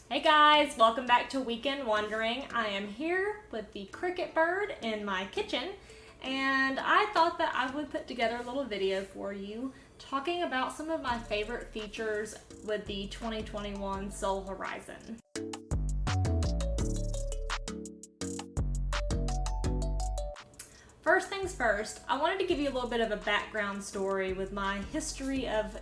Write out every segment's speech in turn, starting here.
Hey guys, welcome back to Weekend Wandering. I am here with the cricket bird in my kitchen, and I thought that I would put together a little video for you talking about some of my favorite features with the 2021 Soul Horizon. First things first, I wanted to give you a little bit of a background story with my history of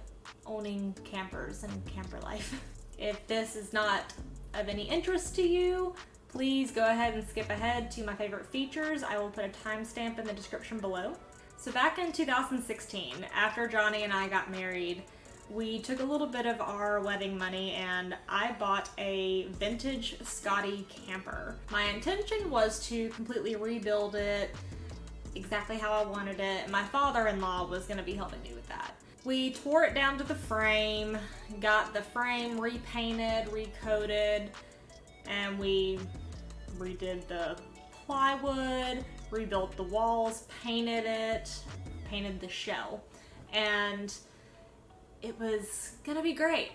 owning campers and camper life. If this is not of any interest to you, please go ahead and skip ahead to my favorite features. I will put a timestamp in the description below. So back in 2016, after Johnny and I got married, we took a little bit of our wedding money and I bought a vintage Scotty camper. My intention was to completely rebuild it exactly how I wanted it. My father-in-law was going to be helping me with that. We tore it down to the frame, got the frame repainted, recoated, and we redid the plywood, rebuilt the walls, painted it, painted the shell, and it was gonna be great.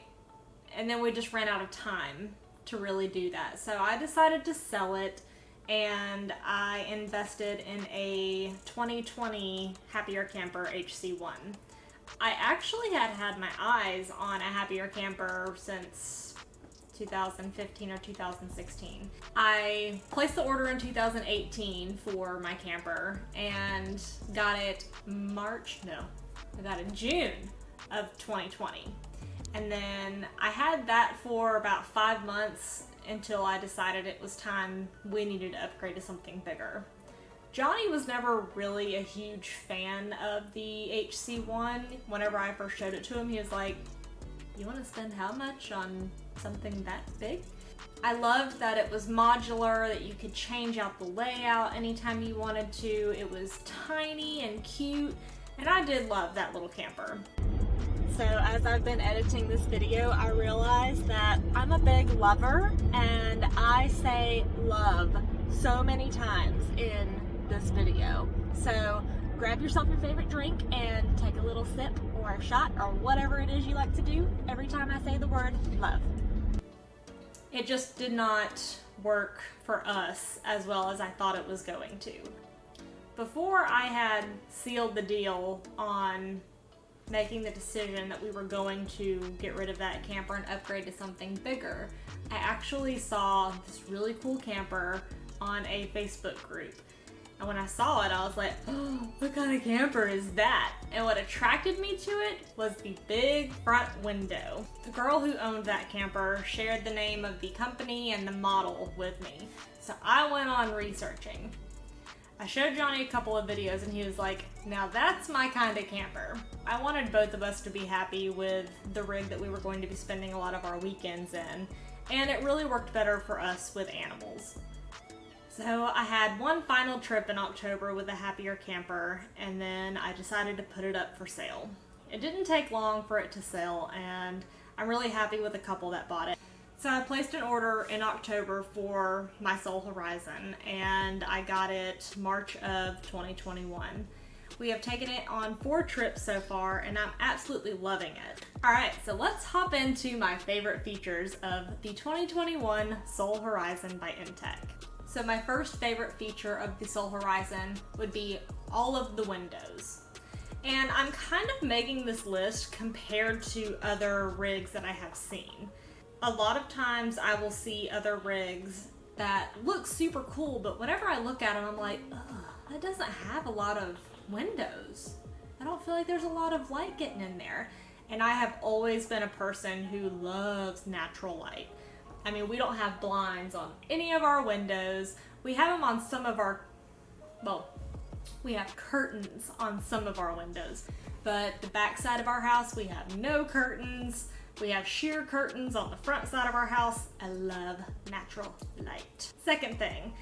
And then we just ran out of time to really do that. So I decided to sell it, and I invested in a 2020 Happier Camper HC1. I actually had my eyes on a Happier Camper since 2015 or 2016. I placed the order in 2018 for my camper and got it June of 2020. And then I had that for about 5 months until I decided it was time we needed to upgrade to something bigger. Johnny was never really a huge fan of the HC1. Whenever I first showed it to him, he was like, "You want to spend how much on something that big?" I loved that it was modular, that you could change out the layout anytime you wanted to. It was tiny and cute, and I did love that little camper. So as I've been editing this video, I realized that I'm a big lover, and I say love so many times in this video. So grab yourself your favorite drink and take a little sip or a shot or whatever it is you like to do every time I say the word love. It just did not work for us as well as I thought it was going to. Before I had sealed the deal on making the decision that we were going to get rid of that camper and upgrade to something bigger, I actually saw this really cool camper on a Facebook group. And when I saw it, I was like, oh, what kind of camper is that? And what attracted me to it was the big front window. The girl who owned that camper shared the name of the company and the model with me. So I went on researching. I showed Johnny a couple of videos and he was like, now that's my kind of camper. I wanted both of us to be happy with the rig that we were going to be spending a lot of our weekends in. And it really worked better for us with animals. So I had one final trip in October with a Happier Camper, and then I decided to put it up for sale. It didn't take long for it to sell, and I'm really happy with the couple that bought it. So I placed an order in October for my Soul Horizon, and I got it March of 2021. We have taken it on 4 trips so far, and I'm absolutely loving it. Alright, so let's hop into my favorite features of the 2021 Soul Horizon by Intech. So my first favorite feature of the Soul Horizon would be all of the windows. And I'm kind of making this list compared to other rigs that I have seen. A lot of times I will see other rigs that look super cool, but whenever I look at them, I'm like, ugh, that doesn't have a lot of windows. I don't feel like there's a lot of light getting in there. And I have always been a person who loves natural light. I mean, we don't have blinds on any of our windows. We have them on some of our, we have curtains on some of our windows. But the back side of our house, we have no curtains. We have sheer curtains on the front side of our house. I love natural light. Second thing,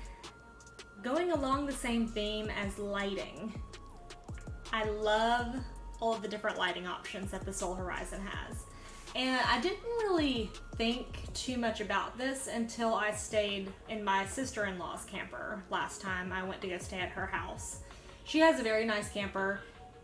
going along the same theme as lighting, I love all of the different lighting options that the Soul Horizon has. And I didn't really think too much about this until I stayed in my sister-in-law's camper last time I went to go stay at her house. She has a very nice camper,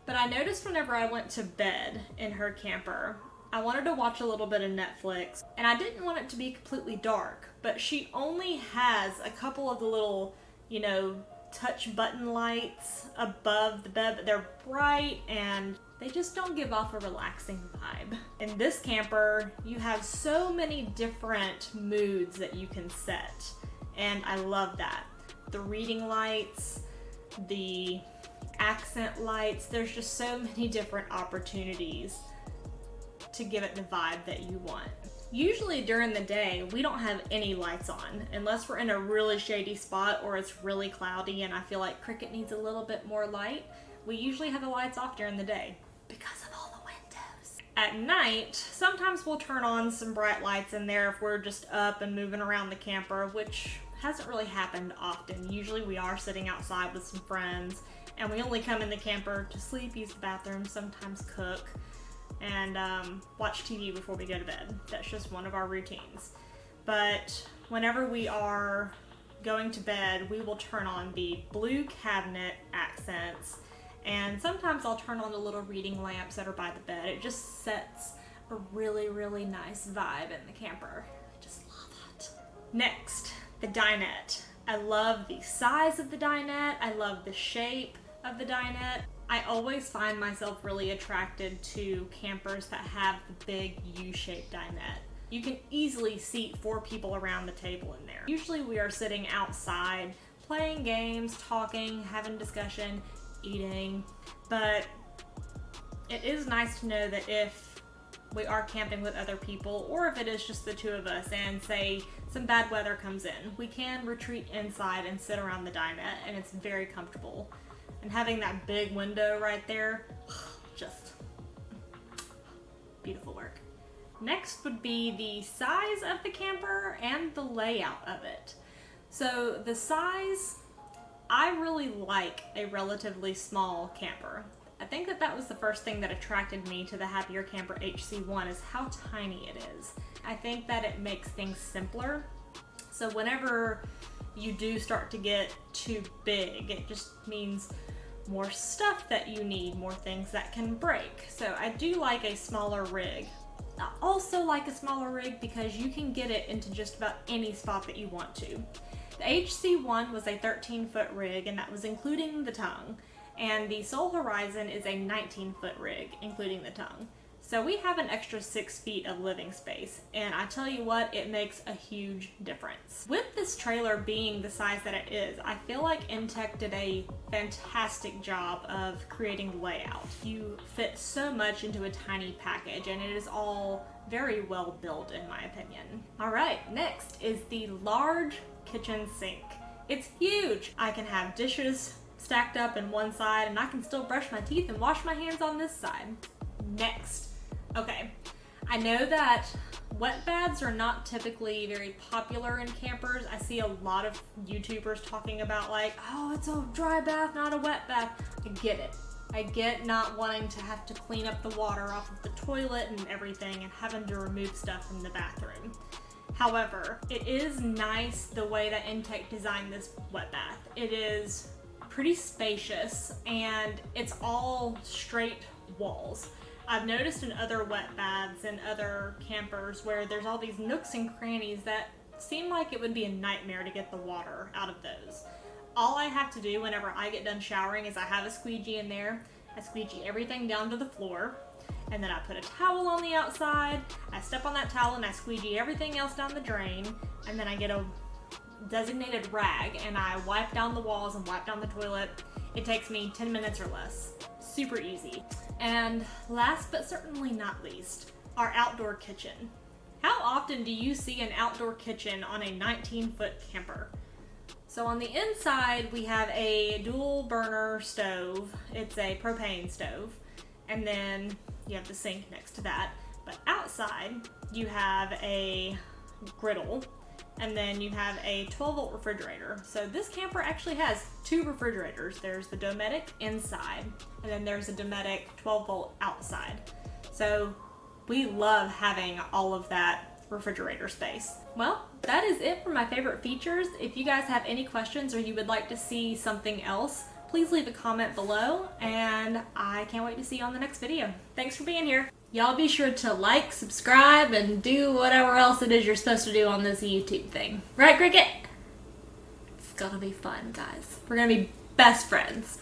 but I noticed whenever I went to bed in her camper, I wanted to watch a little bit of Netflix, and I didn't want it to be completely dark, but she only has a couple of the little, you know, touch button lights above the bed, but they're bright and they just don't give off a relaxing vibe. In this camper, you have so many different moods that you can set, and I love that. The reading lights, the accent lights, there's just so many different opportunities to give it the vibe that you want. Usually during the day, we don't have any lights on unless we're in a really shady spot or it's really cloudy and I feel like Cricket needs a little bit more light. We usually have the lights off during the day because of all the windows. At night, sometimes we'll turn on some bright lights in there if we're just up and moving around the camper, which hasn't really happened often. Usually we are sitting outside with some friends and we only come in the camper to sleep, use the bathroom, sometimes cook, and watch TV before we go to bed. That's just one of our routines. But whenever we are going to bed, we will turn on the blue cabinet accents, and sometimes I'll turn on the little reading lamps that are by the bed. It just sets a really, really nice vibe in the camper. I just love it. Next, the dinette. I love the size of the dinette. I love the shape of the dinette. I always find myself really attracted to campers that have the big U-shaped dinette. You can easily seat 4 people around the table in there. Usually we are sitting outside, playing games, talking, having discussion, eating, but it is nice to know that if we are camping with other people, or if it is just the 2 of us and say some bad weather comes in, we can retreat inside and sit around the dinette, and it's very comfortable. And having that big window right there, just beautiful work. Next would be the size of the camper and the layout of it. So the size, I really like a relatively small camper. I think that was the first thing that attracted me to the Happier Camper HC1 is how tiny it is. I think that it makes things simpler. So whenever you do start to get too big, it just means more stuff that you need, more things that can break. So I do like a smaller rig. I also like a smaller rig because you can get it into just about any spot that you want to. The HC1 was a 13-foot rig, and that was including the tongue. And the Soul Horizon is a 19-foot rig, including the tongue. So we have an extra 6 feet of living space, and I tell you what, it makes a huge difference. With this trailer being the size that it is, I feel like Intech did a fantastic job of creating the layout. You fit so much into a tiny package, and it is all very well built in my opinion. Alright, next is the large kitchen sink. It's huge! I can have dishes stacked up in one side, and I can still brush my teeth and wash my hands on this side. Next. Okay, I know that wet baths are not typically very popular in campers. I see a lot of YouTubers talking about like, oh, it's a dry bath, not a wet bath. I get it. I get not wanting to have to clean up the water off of the toilet and everything and having to remove stuff from the bathroom. However, it is nice the way that Intech designed this wet bath. It is pretty spacious and it's all straight walls. I've noticed in other wet baths and other campers where there's all these nooks and crannies that seem like it would be a nightmare to get the water out of those. All I have to do whenever I get done showering is I have a squeegee in there, I squeegee everything down to the floor, and then I put a towel on the outside, I step on that towel and I squeegee everything else down the drain, and then I get a designated rag and I wipe down the walls and wipe down the toilet. It takes me 10 minutes or less. Super easy. And last but certainly not least, our outdoor kitchen. How often do you see an outdoor kitchen on a 19-foot camper? So on the inside, we have a dual burner stove. It's a propane stove. And then you have the sink next to that. But outside, you have a griddle. And then you have a 12-volt refrigerator. So this camper actually has 2 refrigerators. There's the Dometic inside, and then there's a Dometic 12-volt outside. So we love having all of that refrigerator space. Well, that is it for my favorite features. If you guys have any questions or you would like to see something else, please leave a comment below, and I can't wait to see you on the next video. Thanks for being here. Y'all be sure to like, subscribe, and do whatever else it is you're supposed to do on this YouTube thing. Right, Cricket? It's gonna be fun, guys. We're gonna be best friends.